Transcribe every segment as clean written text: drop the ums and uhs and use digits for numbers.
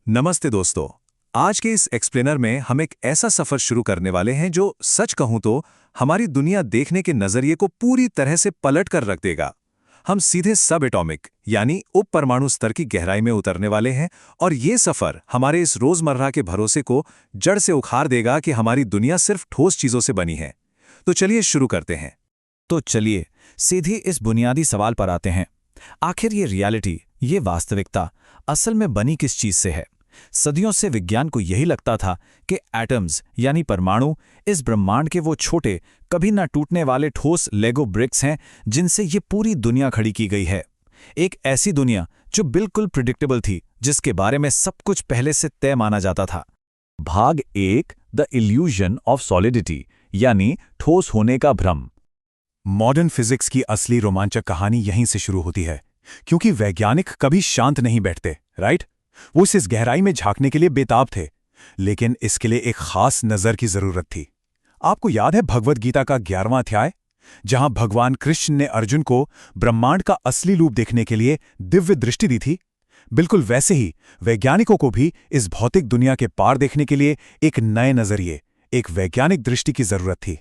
नमस्ते दोस्तों। आज के इस एक्सप्लेनर में हम एक ऐसा सफर शुरू करने वाले हैं जो सच कहूं तो हमारी दुनिया देखने के नजरिए को पूरी तरह से पलट कर रख देगा। हम सीधे सब एटॉमिक यानी उप परमाणु स्तर की गहराई में उतरने वाले हैं और ये सफर हमारे इस रोजमर्रा के भरोसे को जड़ से उखाड़ देगा कि हमारी दुनिया सिर्फ ठोस चीजों से बनी है। तो चलिए शुरू करते हैं। तो चलिए सीधे इस बुनियादी सवाल पर आते हैं। आखिर ये रियलिटी, ये वास्तविकता असल में बनी किस चीज से है? सदियों से विज्ञान को यही लगता था कि एटम्स यानी परमाणु इस ब्रह्मांड के वो छोटे, कभी ना टूटने वाले ठोस लेगो ब्रिक्स हैं जिनसे ये पूरी दुनिया खड़ी की गई है। एक ऐसी दुनिया जो बिल्कुल प्रिडिक्टेबल थी, जिसके बारे में सब कुछ पहले से तय माना जाता था। भाग 1, द इल्यूजन ऑफ सॉलिडिटी यानी ठोस होने का भ्रम। मॉडर्न फिजिक्स की असली रोमांचक कहानी यहीं से शुरू होती है, क्योंकि वैज्ञानिक कभी शांत नहीं बैठते, राइट? वो इस गहराई में झांकने के लिए बेताब थे, लेकिन इसके लिए एक खास नजर की जरूरत थी। आपको याद है भगवद गीता का 11वां अध्याय, जहां भगवान कृष्ण ने अर्जुन को ब्रह्मांड का असली रूप देखने के लिए दिव्य दृष्टि दी थी? बिल्कुल वैसे ही वैज्ञानिकों को भी इस भौतिक दुनिया के पार देखने के लिए एक नए नजरिए, एक वैज्ञानिक दृष्टि की जरूरत थी।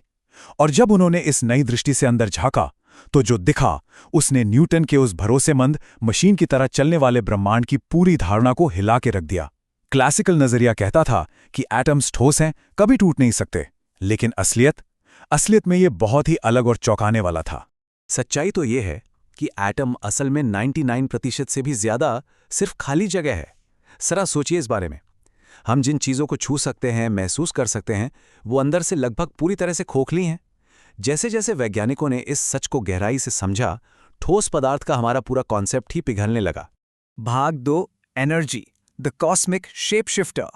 और जब उन्होंने इस नई दृष्टि से अंदर झांका तो जो दिखा उसने न्यूटन के उस भरोसेमंद मशीन की तरह चलने वाले ब्रह्मांड की पूरी धारणा को हिला के रख दिया। क्लासिकल नजरिया कहता था कि एटम्स ठोस हैं, कभी टूट नहीं सकते, लेकिन असलियत में ये बहुत ही अलग और चौंकाने वाला था। सच्चाई तो ये है कि एटम असल में 99% से भी ज्यादा सिर्फ खाली जगह है। जरा सोचिए इस बारे में। हम जिन चीजों को छू सकते हैं, महसूस कर सकते हैं, वो अंदर से लगभग पूरी तरह से खोखली हैं। जैसे जैसे वैज्ञानिकों ने इस सच को गहराई से समझा, ठोस पदार्थ का हमारा पूरा कॉन्सेप्ट ही पिघलने लगा। भाग 2, energy, the cosmic shape shifter.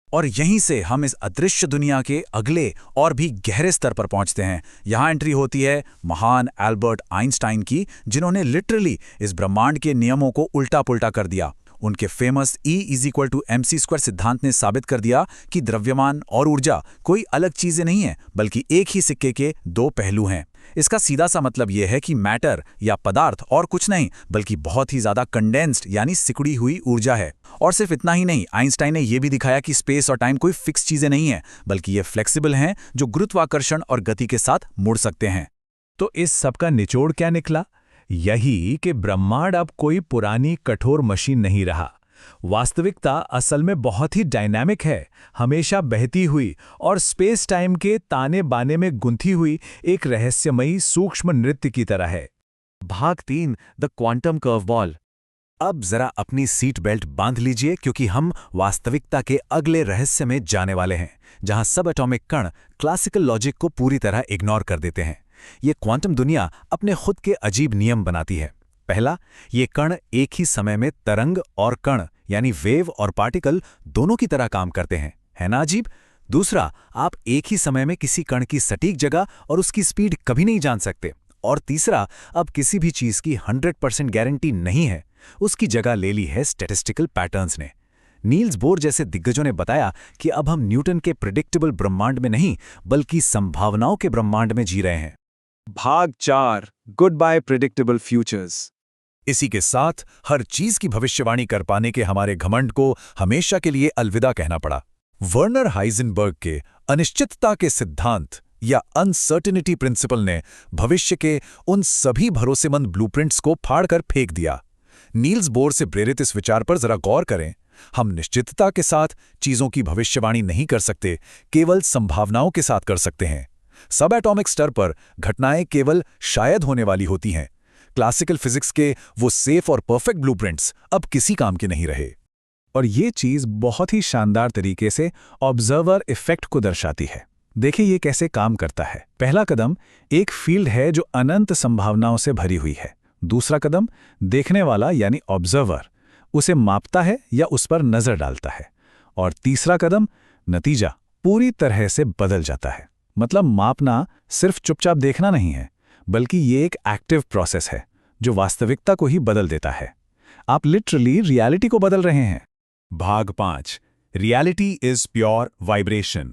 और यहीं से हम इस अदृश्य दुनिया के अगले और भी गहरे स्तर पर पहुंचते हैं। यहां एंट्री होती है महान एल्बर्ट आइंस्टाइन की, जिन्होंने लिटरली इस ब्रह्मांड के नियमों को उल्टा पुल्टा कर दिया। उनके फेमस E=mc² सिद्धांत ने साबित कर दिया कि द्रव्यमान और ऊर्जा कोई अलग चीजें नहीं है, बल्कि एक ही सिक्के के दो पहलू हैं। इसका सीधा सा मतलब यह है कि मैटर या पदार्थ और कुछ नहीं, बल्कि बहुत ही ज्यादा कंडेंस्ड यानी सिकुड़ी हुई ऊर्जा है। और सिर्फ इतना ही नहीं, आइंस्टाइन ने यह भी दिखाया कि स्पेस और टाइम कोई फिक्स चीजें नहीं है, बल्कि ये फ्लेक्सिबल हैं, जो गुरुत्वाकर्षण और गति के साथ मुड़ सकते हैं। तो इस सब का निचोड़ क्या निकला? यही कि ब्रह्मांड अब कोई पुरानी कठोर मशीन नहीं रहा। वास्तविकता असल में बहुत ही डायनामिक है, हमेशा बहती हुई और स्पेस टाइम के ताने बाने में गुंथी हुई एक रहस्यमयी सूक्ष्म नृत्य की तरह है। भाग 3, द क्वांटम कर्वबॉल। अब जरा अपनी सीट बेल्ट बांध लीजिए, क्योंकि हम वास्तविकता के अगले रहस्य में जाने वाले हैं, जहां सब एटॉमिक कण क्लासिकल लॉजिक को पूरी तरह इग्नोर कर देते हैं। ये क्वांटम दुनिया अपने खुद के अजीब नियम बनाती है। पहला, ये कण एक ही समय में तरंग और कण यानी वेव और पार्टिकल दोनों की तरह काम करते हैं, है ना अजीब? दूसरा, आप एक ही समय में किसी कण की सटीक जगह और उसकी स्पीड कभी नहीं जान सकते। और तीसरा, अब किसी भी चीज की 100% गारंटी नहीं है, उसकी जगह ले ली है स्टैटिस्टिकल पैटर्न्स ने। नील्स बोर जैसे दिग्गजों ने बताया कि अब हम न्यूटन के प्रिडिक्टेबल ब्रह्मांड में नहीं, बल्कि संभावनाओं के ब्रह्मांड में जी रहे हैं। भाग 4, गुड बाय प्रिडिक्टेबल फ्यूचर्स। इसी के साथ हर चीज की भविष्यवाणी कर पाने के हमारे घमंड को हमेशा के लिए अलविदा कहना पड़ा। वर्नर हाइजेनबर्ग के अनिश्चितता के सिद्धांत या अनसर्टेनिटी प्रिंसिपल ने भविष्य के उन सभी भरोसेमंद ब्लूप्रिंट्स को फाड़कर फेंक दिया। नील्स बोर से प्रेरित इस विचार पर जरा गौर करें। हम निश्चितता के साथ चीजों की भविष्यवाणी नहीं कर सकते, केवल संभावनाओं के साथ कर सकते हैं। सब एटॉमिक स्तर पर घटनाएं केवल शायद होने वाली होती हैं। क्लासिकल फिजिक्स के वो सेफ और परफेक्ट ब्लूप्रिंट्स अब किसी काम के नहीं रहे। और ये चीज बहुत ही शानदार तरीके से ऑब्जर्वर इफेक्ट को दर्शाती है। देखिए ये कैसे काम करता है। पहला कदम, एक फील्ड है जो अनंत संभावनाओं से भरी हुई है। दूसरा कदम, देखने वाला यानी ऑब्जर्वर उसे मापता है या उस पर नजर डालता है। और तीसरा कदम, नतीजा पूरी तरह से बदल जाता है। मतलब मापना सिर्फ चुपचाप देखना नहीं है, बल्कि ये एक एक्टिव प्रोसेस है जो वास्तविकता को ही बदल देता है। आप लिटरली रियलिटी को बदल रहे हैं। भाग 5, रियलिटी इज प्योर वाइब्रेशन।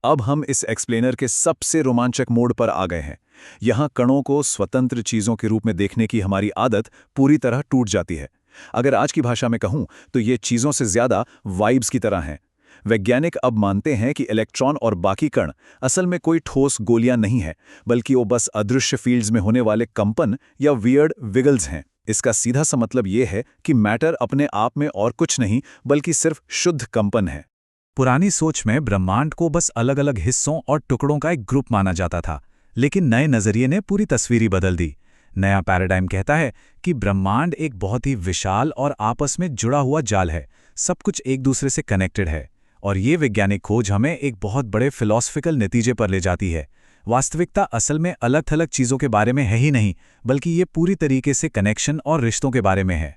अब हम इस एक्सप्लेनर के सबसे रोमांचक मोड पर आ गए हैं। यहां कणों को स्वतंत्र चीजों के रूप में देखने की हमारी आदत पूरी तरह टूट जाती है। अगर आज की भाषा में कहूं तो ये चीज़ों से ज़्यादा वाइब्स की तरह हैं। वैज्ञानिक अब मानते हैं कि इलेक्ट्रॉन और बाकी कण असल में कोई ठोस गोलियां नहीं है, बल्कि वो बस अदृश्य फील्ड्स में होने वाले कंपन या वियर्ड विगल्स हैं। इसका सीधा सा मतलब ये है कि मैटर अपने आप में और कुछ नहीं बल्कि सिर्फ शुद्ध कंपन है। पुरानी सोच में ब्रह्मांड को बस अलग अलग हिस्सों और टुकड़ों का एक ग्रुप माना जाता था, लेकिन नए नज़रिए ने पूरी तस्वीर ही बदल दी। नया पैराडाइम कहता है कि ब्रह्मांड एक बहुत ही विशाल और आपस में जुड़ा हुआ जाल है, सब कुछ एक दूसरे से कनेक्टेड है। और ये वैज्ञानिक खोज हमें एक बहुत बड़े फिलॉसफिकल नतीजे पर ले जाती है। वास्तविकता असल में अलग थलग चीज़ों के बारे में है ही नहीं, बल्कि ये पूरी तरीके से कनेक्शन और रिश्तों के बारे में है।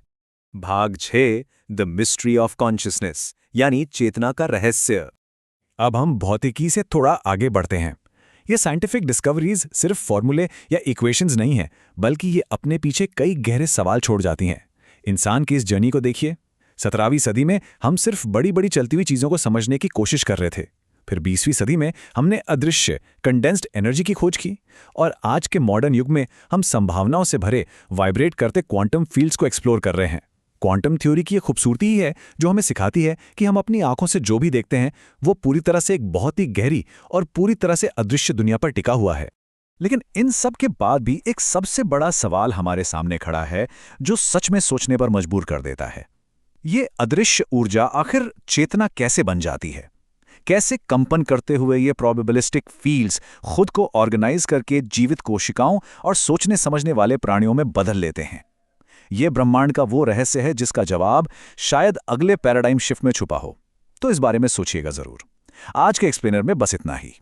भाग 6 द मिस्ट्री ऑफ कॉन्शियसनेस, यानी चेतना का रहस्य। अब हम भौतिकी से थोड़ा आगे बढ़ते हैं। ये साइंटिफिक डिस्कवरीज सिर्फ फॉर्मूले या इक्वेशंस नहीं हैं, बल्कि ये अपने पीछे कई गहरे सवाल छोड़ जाती हैं। इंसान की इस जर्नी को देखिए। 17वीं सदी में हम सिर्फ बड़ी बड़ी चलती हुई चीज़ों को समझने की कोशिश कर रहे थे। फिर 20वीं सदी में हमने अदृश्य कंडेंस्ड एनर्जी की खोज की, और आज के मॉडर्न युग में हम संभावनाओं से भरे वाइब्रेट करते क्वांटम फील्ड्स को एक्सप्लोर कर रहे हैं। क्वांटम थ्योरी की ये खूबसूरती ही है जो हमें सिखाती है कि हम अपनी आंखों से जो भी देखते हैं वो पूरी तरह से एक बहुत ही गहरी और पूरी तरह से अदृश्य दुनिया पर टिका हुआ है। लेकिन इन सब के बाद भी एक सबसे बड़ा सवाल हमारे सामने खड़ा है जो सच में सोचने पर मजबूर कर देता है। ये अदृश्य ऊर्जा आखिर चेतना कैसे बन जाती है? कैसे कंपन करते हुए ये प्रोबेबिलिस्टिक फील्ड्स खुद को ऑर्गेनाइज करके जीवित कोशिकाओं और सोचने समझने वाले प्राणियों में बदल लेते हैं? ये ब्रह्मांड का वो रहस्य है जिसका जवाब शायद अगले पैराडाइम शिफ्ट में छुपा हो। तो इस बारे में सोचिएगा जरूर। आज के एक्सप्लेनर में बस इतना ही।